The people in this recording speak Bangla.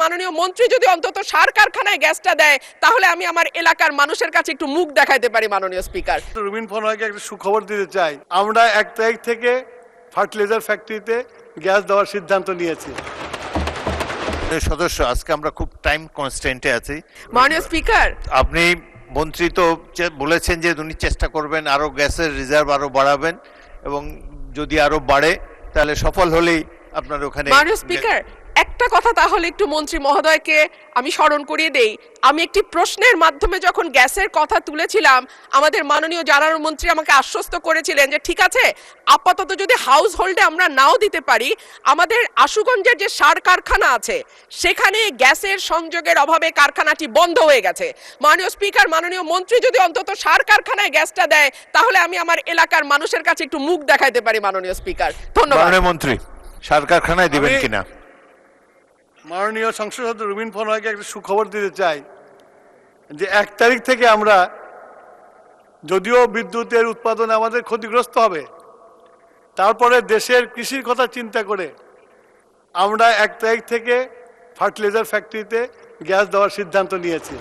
মাননীয় মন্ত্রী যদি অন্তত সার কারখানায় গ্যাসটা দেয় তাহলে আমি আমার এলাকার মানুষের কাছে একটু মুখ দেখাইতে পারি মাননীয় স্পিকার। রুবিন ফরহাকে একটা সুখবর দিতে চাই, আমরা 1 তারিখ থেকে ফার্টিলাইজার ফ্যাক্টরিতে গ্যাস দেওয়ার সিদ্ধান্ত নিয়েছি। সদস্য, আজকে আমরা খুব টাইম কনস্ট্যান্টে আছি। মাননীয় স্পিকার, আপনি মন্ত্রী তো বলেছেন যে উনি চেষ্টা করবেন আরো গ্যাসের রিজার্ভ আরো বাড়াবেন, এবং যদি আরো বাড়ে তাহলে সফল হলেই আপনার ওখানে। মাননীয় স্পিকার, একটা কথা তাহলে একটু মন্ত্রী মহোদয়কে আমি স্মরণ করিয়ে দেই। আমি একটি প্রশ্নের মাধ্যমে যখন গ্যাসের কথা তুলেছিলাম, আমাদের মাননীয় জ্বালানি মন্ত্রী আমাকে আশ্বস্ত করেছিলেন যে ঠিক আছে, আপাতত যদি হাউস হোল্ডে আমরা নাও দিতে পারি, আমাদের আশুগঞ্জের যে সার কারখানা আছে সেখানে গ্যাসের সংযোগের অভাবে কারখানাটি বন্ধ হয়ে গেছে। মাননীয় স্পিকার, মাননীয় মন্ত্রী যদি অন্তত সার কারখানায় গ্যাসটা দেয় তাহলে আমি আমার এলাকার মানুষের কাছে একটু মুখ দেখাইতে পারি মাননীয় স্পিকার। ধন্যবাদ। মাননীয় মন্ত্রী, সার কারখানায় দিবেন কিনা? মাননীয় সংসদ সদস্য রুবিন ফরহাকে একটা সুখবর দিতে চাই যে 1 তারিখ থেকে আমরা, যদিও বিদ্যুতের উৎপাদন আমাদের ক্ষতিগ্রস্ত হবে, তারপরে দেশের কৃষির কথা চিন্তা করে আমরা 1 তারিখ থেকে ফার্টিলাইজার ফ্যাক্টরিতে গ্যাস দেওয়ার সিদ্ধান্ত নিয়েছি।